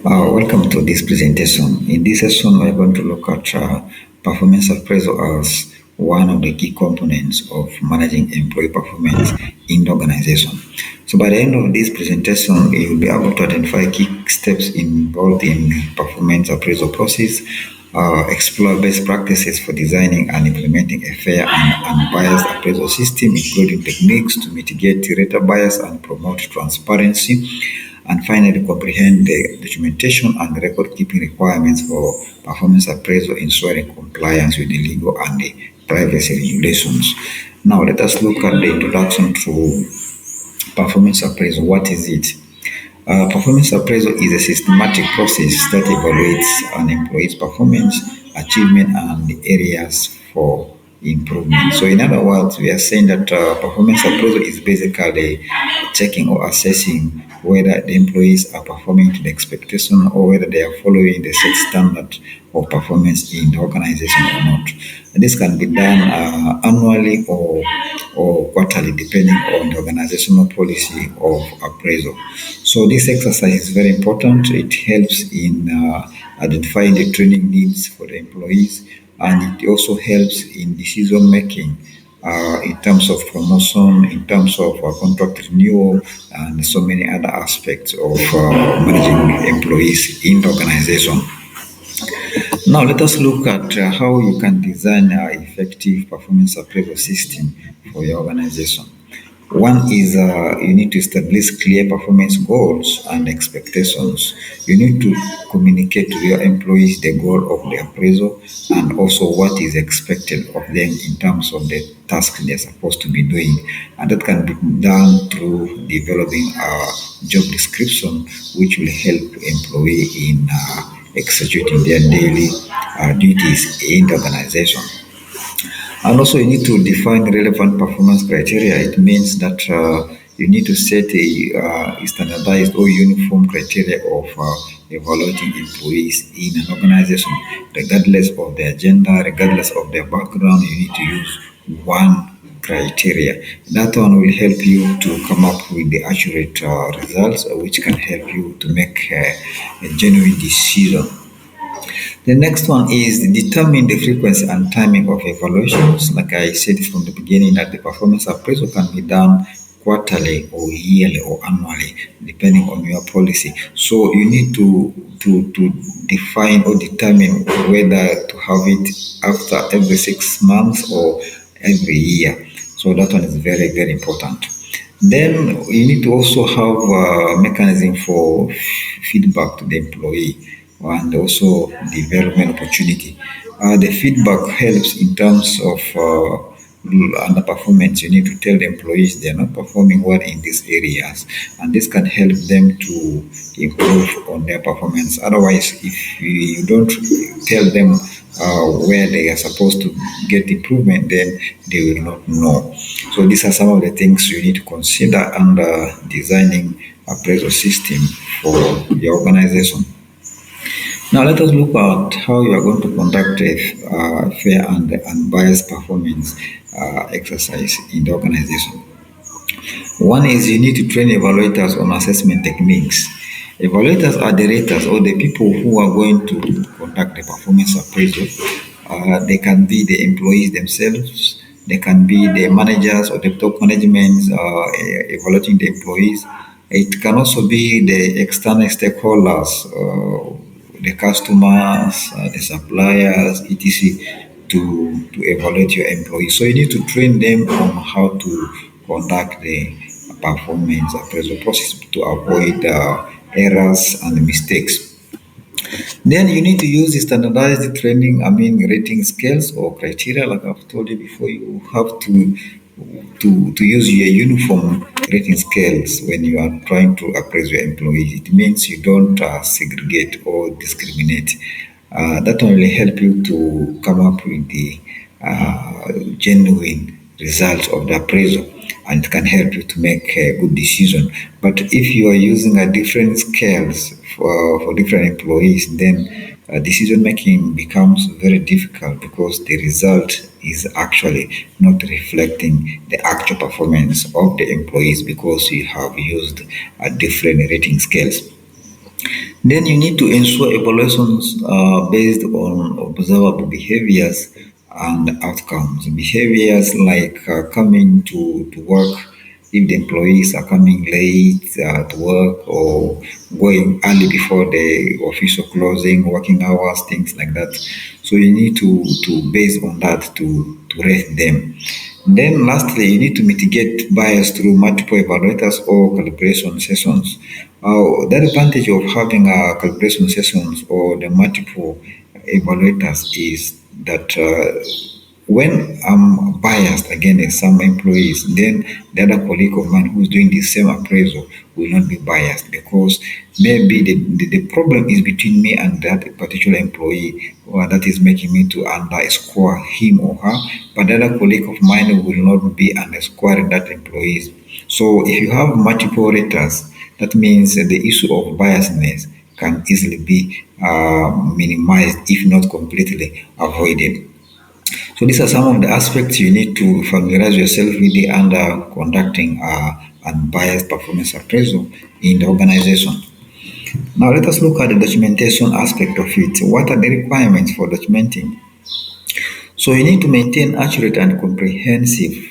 Welcome to this presentation. In this session, we're going to look at performance appraisal as one of the key components of managing employee performance in the organization. So, by the end of this presentation, you'll be able to identify key steps involved in the performance appraisal process, explore best practices for designing and implementing a fair and unbiased appraisal system, including techniques to mitigate rater bias and promote transparency, and finally comprehend the documentation and record keeping requirements for performance appraisal, ensuring compliance with the legal and the privacy regulations. Now, let us look at the introduction to performance appraisal. What is it? Performance appraisal is a systematic process that evaluates an employee's performance, achievement, and the areas for improvement. So, in other words, we are saying that performance appraisal is basically checking or assessing whether the employees are performing to the expectation or whether they are following the set standard of performance in the organization or not. And this can be done annually or quarterly, depending on the organizational policy of appraisal. So this exercise is very important. It helps in identifying the training needs for the employees, and it also helps in decision making in terms of promotion, in terms of contract renewal, and so many other aspects of managing employees in the organization. Now, let us look at how you can design an effective performance appraisal system for your organization. One is you need to establish clear performance goals and expectations. You need to communicate to your employees the goal of the appraisal and also what is expected of them in terms of the task they're supposed to be doing. And that can be done through developing a job description, which will help employee in executing their daily duties in the organization. And also, you need to define relevant performance criteria. It means that you need to set a standardized or uniform criteria of evaluating employees in an organization, regardless of their gender, regardless of their background. You need to use one criteria. That one will help you to come up with the accurate results, which can help you to make a genuine decision. The next one is determine the frequency and timing of evaluations. Like I said from the beginning, that the performance appraisal can be done quarterly or yearly or annually, depending on your policy. So you need to define or determine whether to have it after every 6 months or every year. So that one is very, very important. Then you need to also have a mechanism for feedback to the employee and also development opportunity. The feedback helps in terms of underperformance. You need to tell the employees they are not performing well in these areas, and this can help them to improve on their performance. Otherwise, if you don't tell them where they are supposed to get improvement, then they will not know. So these are some of the things you need to consider under designing appraisal system for your organization. Now let us look at how you are going to conduct a fair and unbiased performance exercise in the organization. One is you need to train evaluators on assessment techniques. Evaluators are the raters or the people who are going to conduct the performance appraisal. They can be the employees themselves, they can be the managers or the top management evaluating the employees. It can also be the external stakeholders, the customers, the suppliers, etc., to evaluate your employees. So you need to train them on how to conduct the performance appraisal process to avoid errors and mistakes. Then you need to use the standardized training, rating scales or criteria. Like I've told you before, you have to use your uniform rating scales when you are trying to appraise your employees. It means you don't segregate or discriminate. That will really help you to come up with the genuine results of the appraisal, and it can help you to make a good decision. But if you are using a different scales for different employees, then decision making becomes very difficult because the result is actually not reflecting the actual performance of the employees because you have used different rating scales. Then you need to ensure evaluations are based on observable behaviors and outcomes. Behaviors like coming to work, if the employees are coming late to work or going early before the official closing, working hours, things like that. So you need to base on that to rate them. Then lastly, you need to mitigate bias through multiple evaluators or calibration sessions. The advantage of having calibration sessions or the multiple evaluators is that when I'm biased against some employees, then the other colleague of mine who's doing the same appraisal will not be biased because maybe the problem is between me and that particular employee or that is making me to underscore him or her, but the other colleague of mine will not be underscoring that employee. So if you have multiple raters, that means that the issue of biasness can easily be minimized, if not completely avoided. So these are some of the aspects you need to familiarize yourself with the under conducting unbiased performance appraisal in the organization. Now let us look at the documentation aspect of it. What are the requirements for documenting? So you need to maintain accurate and comprehensive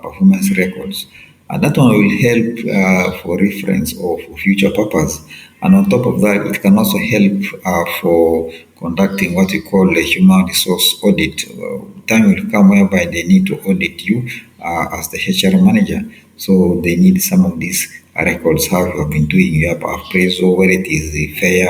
performance records. And that one will help for reference or for future purpose. And on top of that, it can also help for conducting what we call a human resource audit. Time will come whereby they need to audit you as the HR manager. So they need some of these records, how you have been doing your appraisal, whether it is fair,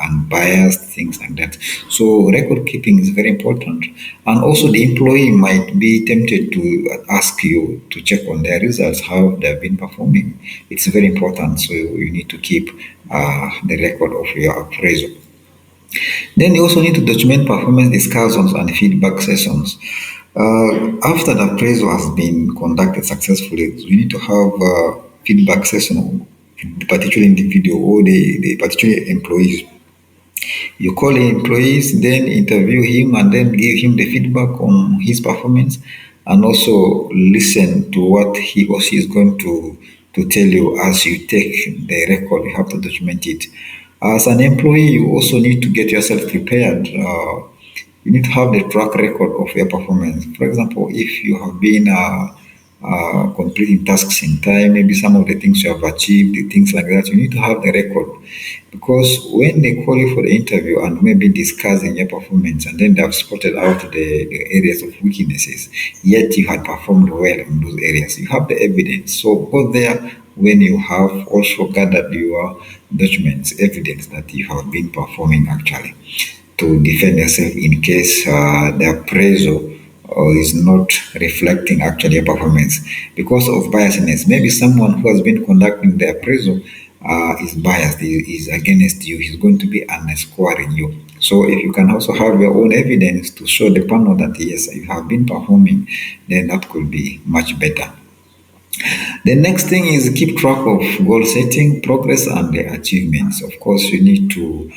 unbiased, things like that. So record keeping is very important. And also the employee might be tempted to ask you to check on their results, how they've been performing. It's very important. So you need to keep the record of your appraisal. Then you also need to document performance discussions and feedback sessions. After the appraisal has been conducted successfully, you need to have a feedback session, the particular individual or the particular employees. You call the employees, then interview him, and then give him the feedback on his performance, and also listen to what he or she is going to tell you as you take the record. You have to document it. As an employee, you also need to get yourself prepared. You need to have the track record of your performance. For example, if you have been completing tasks in time, maybe some of the things you have achieved, the things like that, you need to have the record. Because when they call you for the interview and maybe discussing your performance, and then they have spotted out the areas of weaknesses, yet you had performed well in those areas, you have the evidence. So go there when you have also gathered your documents, evidence that you have been performing actually, to defend yourself in case the appraisal is not reflecting actually your performance because of biasness. Maybe someone who has been conducting the appraisal is biased, is against you, he's going to be underscoring you. So if you can also have your own evidence to show the panel that yes, you have been performing, then that could be much better. The next thing is keep track of goal setting, progress, and the achievements. Of course, you need to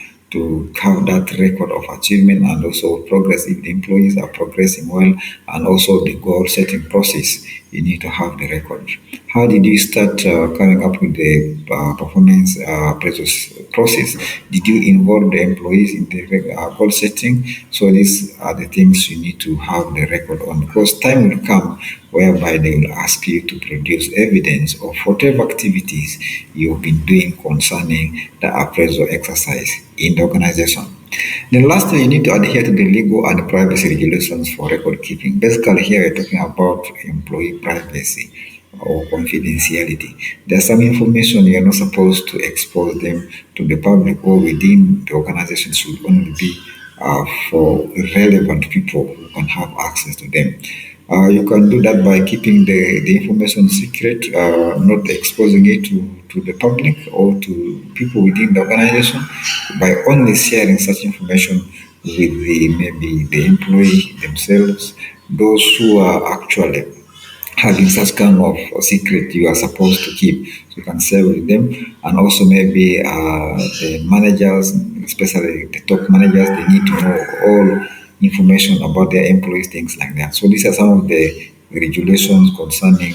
have that record of achievement and also progress if the employees are progressing well, and also the goal setting process. You need to have the record. How did you start coming up with the performance process? Did you involve the employees in the goal setting? So these are the things you need to have the record on because time will come whereby they will ask you to produce evidence of whatever activities you've been doing concerning the appraisal exercise in the organization. Then lastly, you need to adhere to the legal and privacy regulations for record keeping. Basically, here we're talking about employee privacy or confidentiality. There's some information you're not supposed to expose them to the public or within the organization should only be for relevant people who can have access to them. You can do that by keeping the information secret, not exposing it to the public or to people within the organization, by only sharing such information with maybe the employee themselves, those who are actually having such kind of secret you are supposed to keep. So you can share with them, and also maybe the managers, especially the top managers, they need to know all information about their employees, things like that. So these are some of the regulations concerning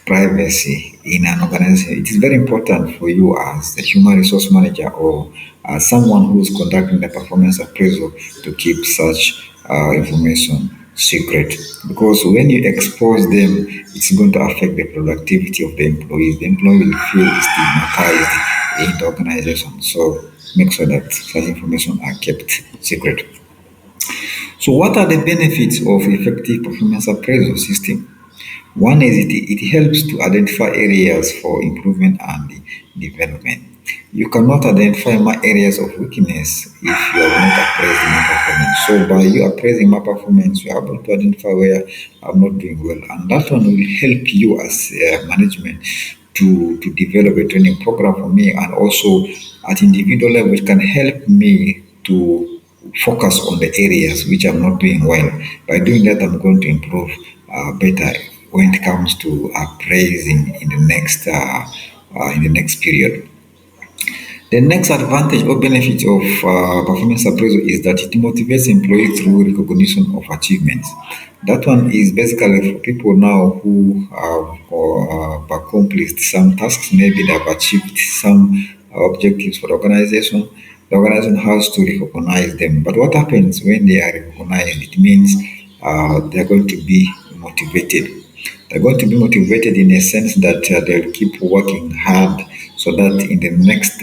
privacy in an organization, it is very important for you as a human resource manager or someone who is conducting the performance appraisal to keep such information secret, because when you expose them, it's going to affect the productivity of the employees. The employee will feel stigmatized in the organization. So make sure that such information are kept secret. So what are the benefits of effective performance appraisal system? One is it helps to identify areas for improvement and development. You cannot identify my areas of weakness if you have not appraised my performance. So by you appraising my performance, you are able to identify where I'm not doing well. And that one will help you as management to develop a training program for me, and also at individual level it can help me to focus on the areas which I'm not doing well. By doing that, I'm going to improve better when it comes to appraising in the next period. The next advantage or benefit of performance appraisal is that it motivates employees through recognition of achievements. That one is basically for people now who have accomplished some tasks, maybe they have achieved some objectives for the organization. The organization has to recognize them. But what happens when they are recognized? It means they are going to be motivated. They're going to be motivated in a sense that they'll keep working hard so that in the next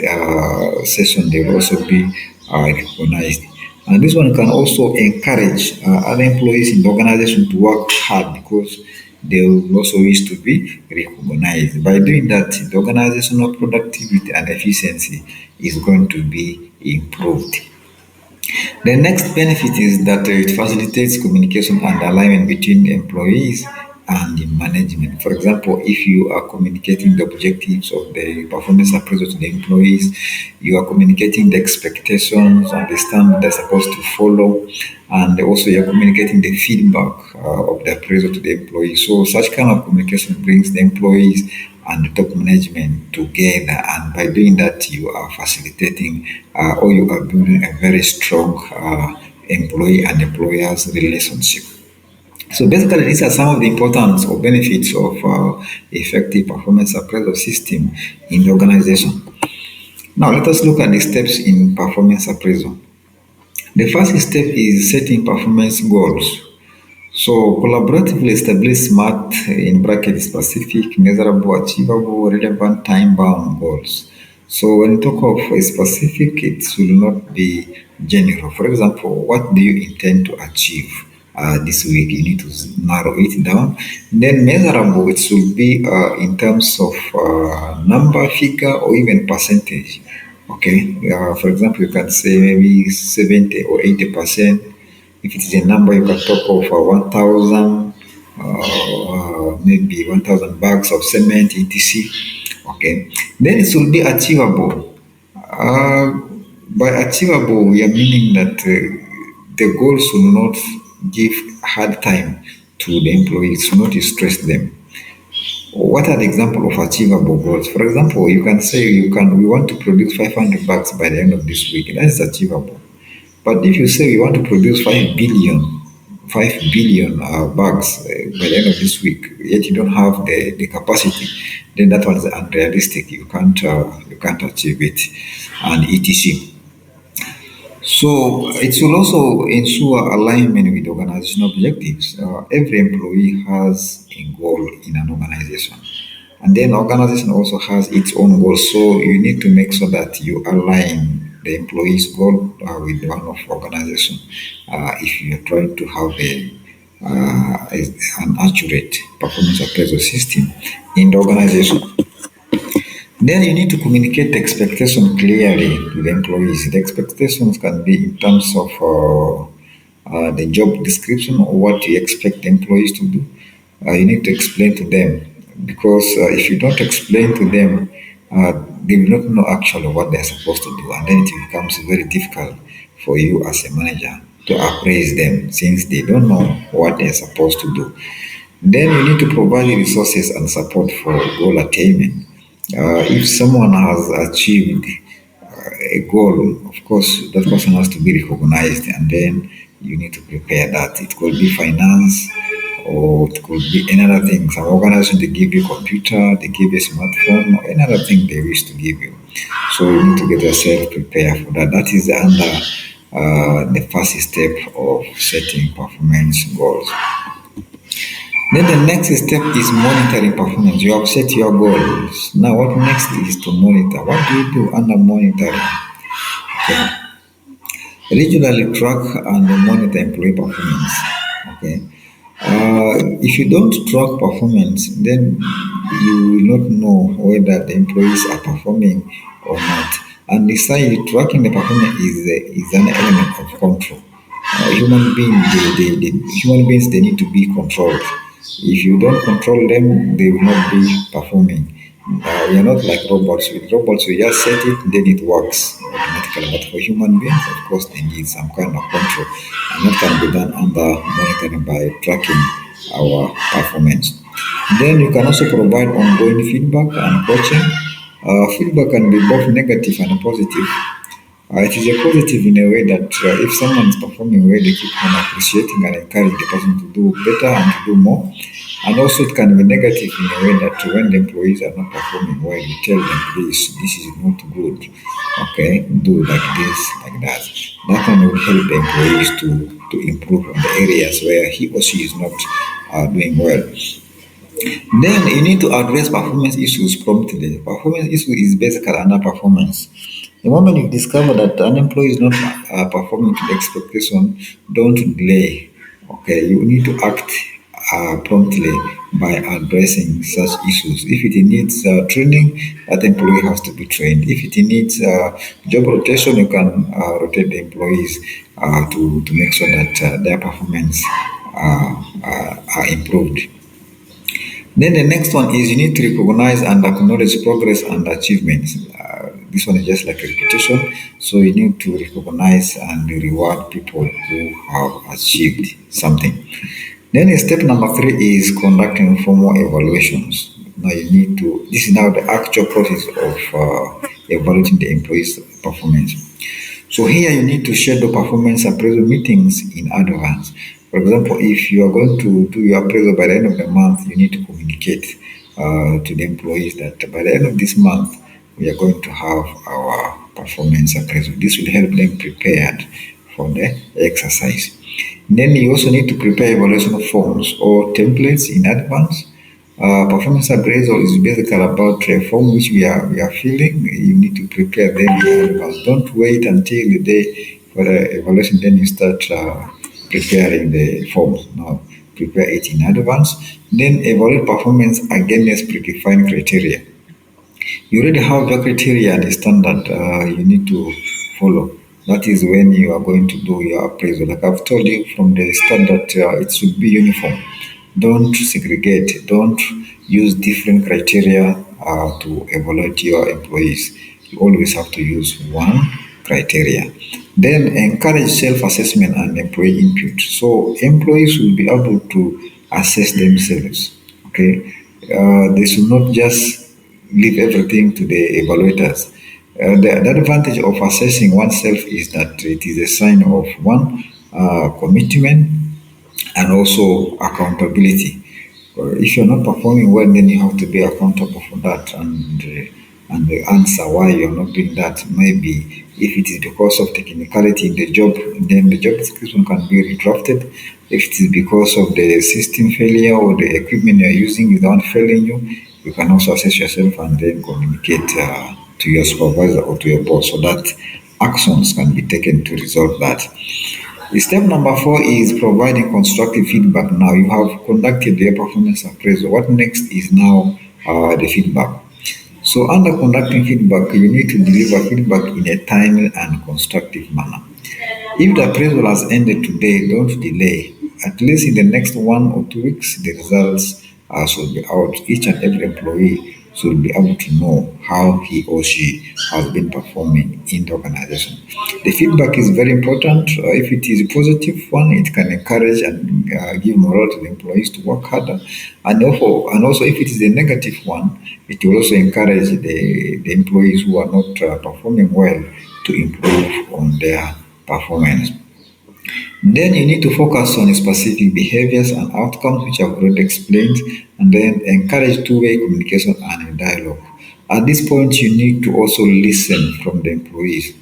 session they'll also be recognized. And this one can also encourage other employees in the organization to work hard because they will also wish to be recognized. By doing that, the organizational productivity and efficiency is going to be improved. The next benefit is that it facilitates communication and alignment between the employees and the management. For example, if you are communicating the objectives of the performance appraisal to the employees, you are communicating the expectations and the standard they're supposed to follow, and also you're communicating the feedback of the appraisal to the employees. So such kind of communication brings the employees and the top management together, and by doing that you are facilitating or you are building a very strong employee and employers relationship. So basically these are some of the importance or benefits of effective performance appraisal system in the organization. Now let us look at the steps in performance appraisal. The first step is setting performance goals. So collaboratively establish SMART in bracket specific, measurable, achievable, relevant, time-bound goals. So when you talk of a specific, it will not be general. For example, what do you intend to achieve this week? You need to narrow it down. Then measurable, it should be in terms of number, figure, or even percentage. Okay, for example, you can say maybe 70 or 80%. If it is a number, you can talk of 1,000, maybe 1,000 bags of cement, etc. Okay, then it will be achievable. Uh, by achievable, we are meaning that the goal should not give hard time to the employees, should not stress them. What are the example of achievable goals? For example, you can say we want to produce 500 bags by the end of this week. That is achievable. But if you say we want to produce 5 billion bags by the end of this week, yet you don't have the capacity, then that one is unrealistic. You can't achieve it, and etc. So it will also ensure alignment with organizational objectives. Every employee has a goal in an organization, and then organization also has its own goals. So you need to make sure that you align the employee's goal with the one of organization. If you're trying to have an accurate performance appraisal system in the organization. Then you need to communicate the expectation clearly to the employees. The expectations can be in terms of the job description or what you expect the employees to do. You need to explain to them, because if you don't explain to them, they will not know actually what they're supposed to do, and then it becomes very difficult for you as a manager to appraise them since they don't know what they're supposed to do. Then you need to provide resources and support for goal attainment. If someone has achieved a goal, of course, that person has to be recognized, and then you need to prepare that. It could be finance or it could be another thing. Some organization they give you computer, they give you smartphone, or another thing they wish to give you. So you need to get yourself prepared for that. That is under the first step of setting performance goals. Then the next step is monitoring performance. You have set your goals. Now, what next is to monitor? What do you do under monitoring? Okay. Regularly track and monitor employee performance. Okay. If you don't track performance, then you will not know whether the employees are performing or not. And besides, tracking the performance is an element of control. Human beings, they need to be controlled. If you don't control them, they will not be performing. We are not like robots. With robots, we just set it, then it works automatically. But for human beings, of course, they need some kind of control. And that can be done under monitoring by tracking our performance. Then you can also provide ongoing feedback and coaching. Feedback can be both negative and positive. It is a positive in a way that if someone is performing well, they keep on appreciating and encourage the person to do better and to do more. And also, it can be negative in a way that when the employees are not performing well, you tell them, please, this is not good. Okay, do like this, like that. That one will help the employees to improve on the areas where he or she is not doing well. Then you need to address performance issues promptly. Performance issue is basically underperformance. The moment you discover that an employee is not performing to the expectation, don't delay. Okay, you need to act promptly by addressing such issues. If it needs training, that employee has to be trained. If it needs job rotation, you can rotate the employees to make sure that their performance are improved. Then the next one is you need to recognize and acknowledge progress and achievements. This one is just like a repetition. So you need to recognize and reward people who have achieved something. Then step number 3 is conducting formal evaluations. Now you need to, this is now the actual process of evaluating the employee's performance. So here you need to schedule performance appraisal meetings in advance. For example, if you are going to do your appraisal by the end of the month, you need to communicate to the employees that by the end of this month, we are going to have our performance appraisal. This will help them prepared for the exercise. Then you also need to prepare evaluation forms or templates in advance. Performance appraisal is basically about a form which we are filling. You need to prepare them in advance. Don't wait until the day for the evaluation, then you start preparing the forms. No, prepare it in advance. Then evaluate performance against predefined criteria. You already have your criteria and the standard you need to follow. That is when you are going to do your appraisal. Like I've told you from the start that it should be uniform. Don't segregate. Don't use different criteria to evaluate your employees. You always have to use one criteria. Then encourage self-assessment and employee input. So employees will be able to assess themselves. Okay, they should not just leave everything to the evaluators. The advantage of assessing oneself is that it is a sign of one commitment and also accountability. If you're not performing well, then you have to be accountable for that and the answer why you're not doing that. Maybe if it is because of technicality in the job, then the job description can be redrafted. If it is because of the system failure or the equipment you're using is the one failing you, you can also assess yourself and then communicate to your supervisor or to your boss so that actions can be taken to resolve that. Step number 4 is providing constructive feedback. Now you have conducted your performance appraisal. What next is now the feedback. So under conducting feedback, you need to deliver feedback in a timely and constructive manner. If the appraisal has ended today, don't delay. At least in the next 1 or 2 weeks, the results should be out. Each and every employee should be able to know how he or she has been performing in the organization. The feedback is very important. If it is a positive one, it can encourage and give morale to the employees to work harder. And also, if it is a negative one, it will also encourage the employees who are not performing well to improve on their performance. Then you need to focus on specific behaviors and outcomes, which I've already explained, and then encourage two-way communication and dialogue. At this point, you need to also listen from the employees.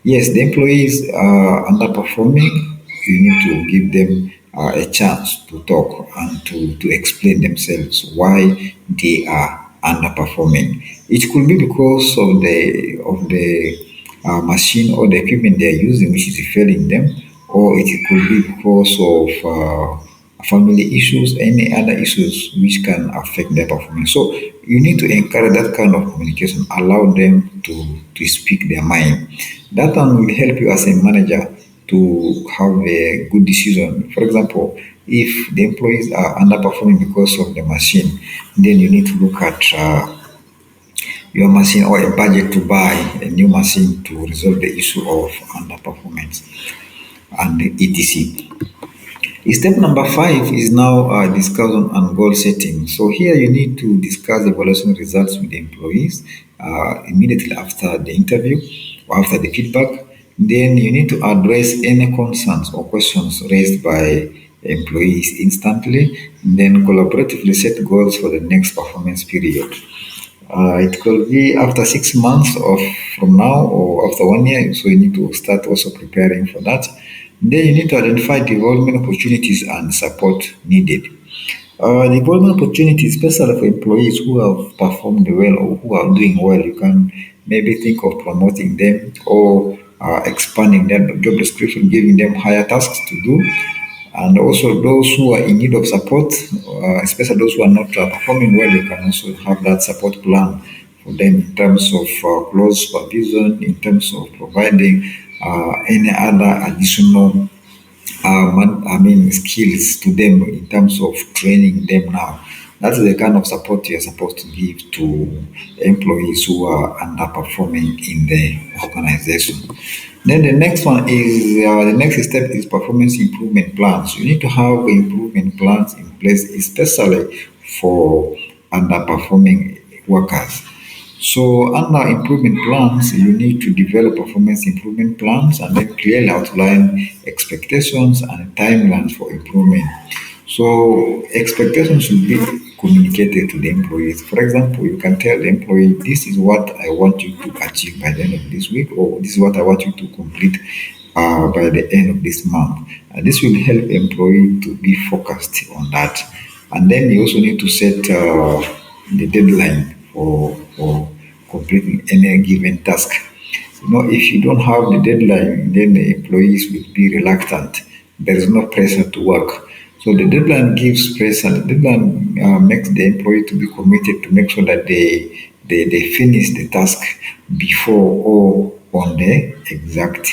Yes, the employees are underperforming. You need to give them a chance to talk and to explain themselves why they are underperforming. It could be because of the machine or the equipment they are using, which is failing them, or it could be because of family issues, any other issues which can affect their performance. So you need to encourage that kind of communication, allow them to speak their mind. That one will help you as a manager to have a good decision. For example, if the employees are underperforming because of the machine, then you need to look at your machine or a budget to buy a new machine to resolve the issue of underperformance and etc. Step number 5 is now discussion and goal setting. So here you need to discuss evaluation results with the employees immediately after the interview or after the feedback. Then you need to address any concerns or questions raised by employees instantly. Then collaboratively set goals for the next performance period. It could be after 6 months of from now or after 1 year. So you need to start also preparing for that. Then you need to identify development opportunities and support needed. Development opportunities, especially for employees who have performed well or who are doing well, you can maybe think of promoting them or expanding their job description, giving them higher tasks to do. And also those who are in need of support, especially those who are not performing well, you can also have that support plan for them in terms of close supervision, in terms of providing any other additional skills to them in terms of training them now. That's the kind of support you're supposed to give to employees who are underperforming in the organization. Then the next step is performance improvement plans. You need to have improvement plans in place, especially for underperforming workers. So under improvement plans, you need to develop performance improvement plans and then clearly outline expectations and timelines for improvement. So expectations should be communicated to the employees. For example, you can tell the employee, this is what I want you to achieve by the end of this week, or this is what I want you to complete by the end of this month. And this will help employee to be focused on that. And then you also need to set the deadline for completing any given task. If you don't have the deadline, then the employees will be reluctant. There is no pressure to work. So the deadline gives pressure. The deadline makes the employee to be committed to make sure that they finish the task before or on the exact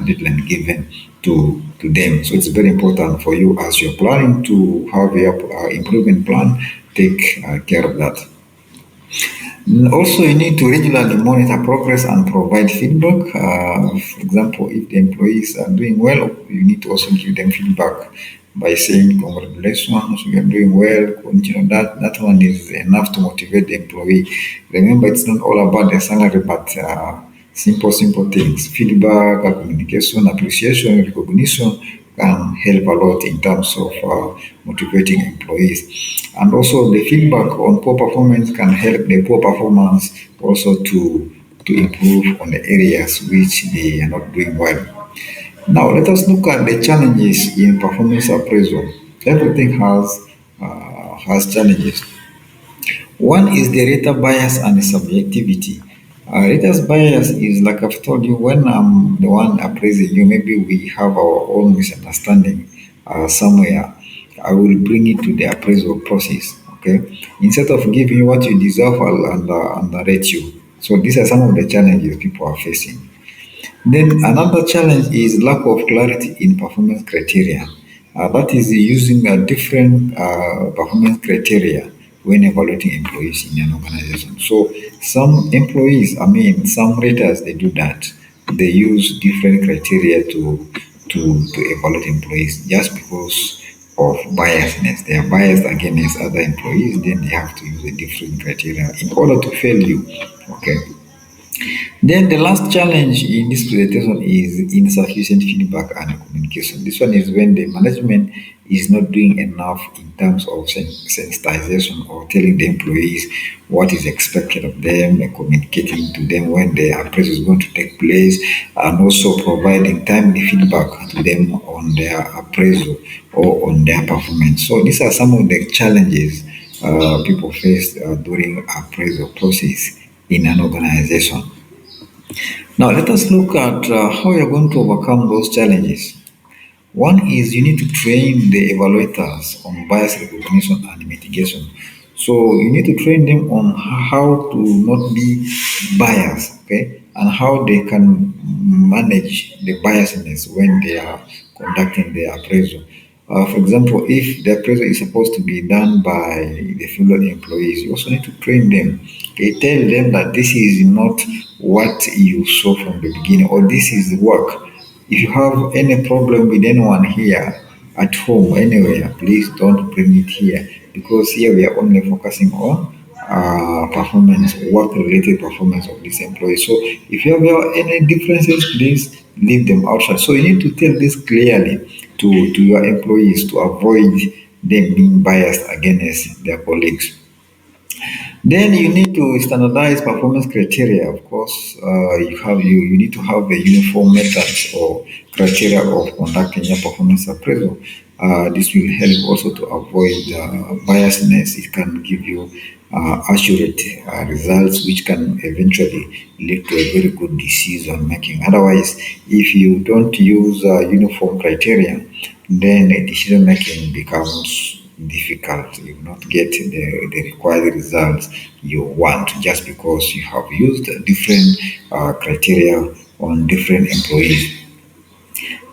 deadline given to them. So it's very important for you as you're planning to have your improvement plan, take care of that. Also, you need to regularly monitor progress and provide feedback. For example, if the employees are doing well, you need to also give them feedback by saying, "Congratulations, you are doing well." Continue. That one is enough to motivate the employee. Remember, it's not all about the salary, but simple things. Feedback, communication, appreciation, recognition can help a lot in terms of motivating employees. And also the feedback on poor performance can help the poor performance also to improve on the areas which they are not doing well. Now let us look at the challenges in performance appraisal. Everything has challenges. One is the rater bias and the subjectivity. Rater's bias is like I've told you, when I'm the one appraising you, maybe we have our own misunderstanding somewhere. I will bring it to the appraisal process. Okay, instead of giving you what you deserve, I'll underrate you. So these are some of the challenges people are facing. Then another challenge is lack of clarity in performance criteria. That is using a different performance criteria when evaluating employees in an organization. So some employees, some raters, they do that. They use different criteria to evaluate employees just because of biasness. They are biased against other employees, then they have to use a different criteria in order to fail you. Okay. Then the last challenge in this presentation is insufficient feedback and communication. This one is when the management is not doing enough in terms of sensitization or telling the employees what is expected of them and communicating to them when the appraisal is going to take place, and also providing timely feedback to them on their appraisal or on their performance. So these are some of the challenges people face during appraisal process in an organization. Now, let us look at how you're going to overcome those challenges. One is you need to train the evaluators on bias recognition and mitigation. So you need to train them on how to not be biased, okay, and how they can manage the biasness when they are conducting the appraisal. For example, if the appraisal is supposed to be done by the female employees, you also need to train them. Okay, tell them that this is not what you saw from the beginning, or this is the work. If you have any problem with anyone here at home, anywhere, please don't bring it here, because here we are only focusing on performance, work-related performance of this employee. So if you have any differences, please leave them outside. So you need to tell this clearly to your employees to avoid them being biased against their colleagues. Then you need to standardize performance criteria. Of course, you need to have a uniform methods or criteria of conducting your performance appraisal. This will help also to avoid biasness. It can give you accurate results, which can eventually lead to a very good decision making. Otherwise, if you don't use uniform criteria, then decision making becomes difficult. You will not get the required results you want just because you have used different criteria on different employees.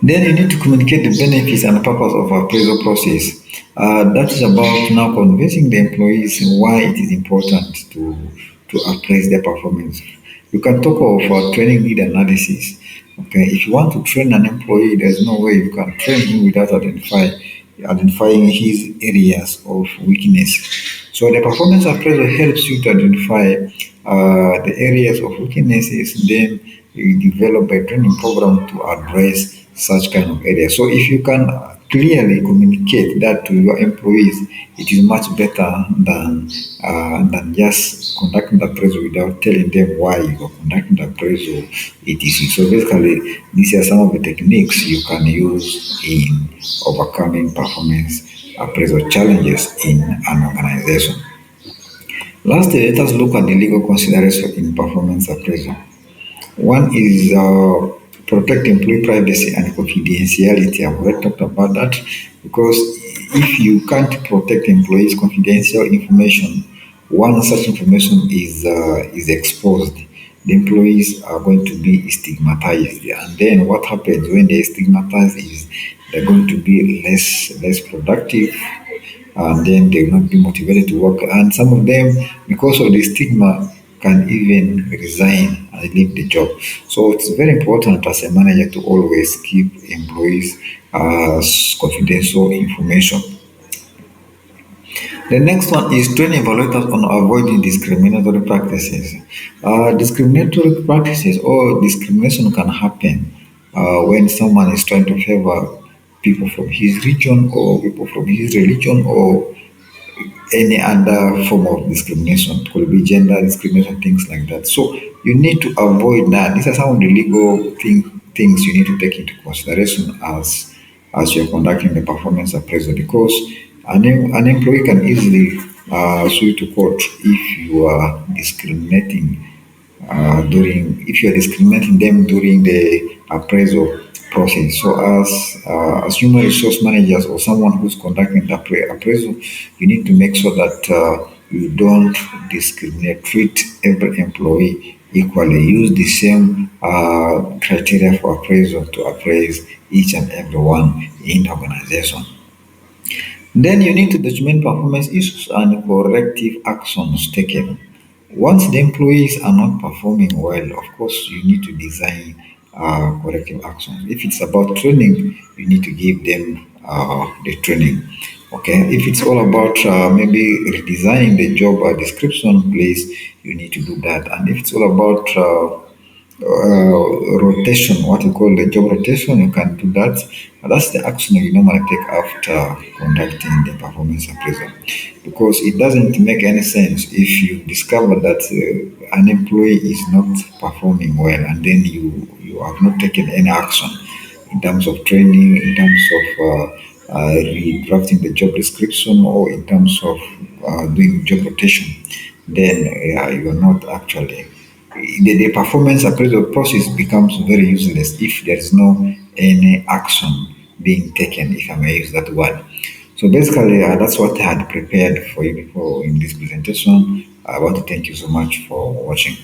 Then you need to communicate the benefits and purpose of appraisal process. That is about now convincing the employees why it is important to appraise their performance. You can talk of training need analysis. Okay, if you want to train an employee, there's no way you can train him without identifying his areas of weakness. So the performance appraisal helps you to identify the areas of weaknesses. Then you develop a training program to address such kind of areas. So if you can clearly communicate that to your employees, it is much better than just conducting the appraisal without telling them why you are conducting the appraisal. Etc. So basically, these are some of the techniques you can use in overcoming performance appraisal challenges in an organization. Lastly, let us look at the legal consideration in performance appraisal. One is protect employee privacy and confidentiality. I've already talked about that, because if you can't protect employees' confidential information, once such information is exposed, the employees are going to be stigmatized. And then what happens when they stigmatize is they're going to be less productive, and then they will not be motivated to work. And some of them, because of the stigma, can even resign and leave the job. So it's very important as a manager to always keep employees confidential information. The next one is train evaluators on avoiding discriminatory practices. Discriminatory practices or discrimination can happen when someone is trying to favor people from his region or people from his religion or any other form of discrimination. It could be gender discrimination, things like that. So you need to avoid that. These are some of the legal things you need to take into consideration as you're conducting the performance appraisal, because an employee can easily sue you to court if you are discriminating during if you are discriminating them during the appraisal process. So as human resource managers or someone who's conducting the appraisal, you need to make sure that you don't discriminate, treat every employee equally, use the same criteria for appraisal to appraise each and every one in the organization. Then you need to document performance issues and corrective actions taken. Once the employees are not performing well, of course, you need to design corrective actions. If it's about training, you need to give them the training. Okay. If it's all about maybe redesigning the job description, please, you need to do that. And if it's all about rotation, what you call the job rotation, you can do that. That's the action you normally take after conducting the performance appraisal, because it doesn't make any sense if you discover that an employee is not performing well, and then you have not taken any action in terms of training, in terms of redrafting the job description, or in terms of doing job rotation, then you're not actually, the performance appraisal process becomes very useless if there is no any action being taken, if I may use that word. So basically, that's what I had prepared for you before in this presentation. I want to thank you so much for watching.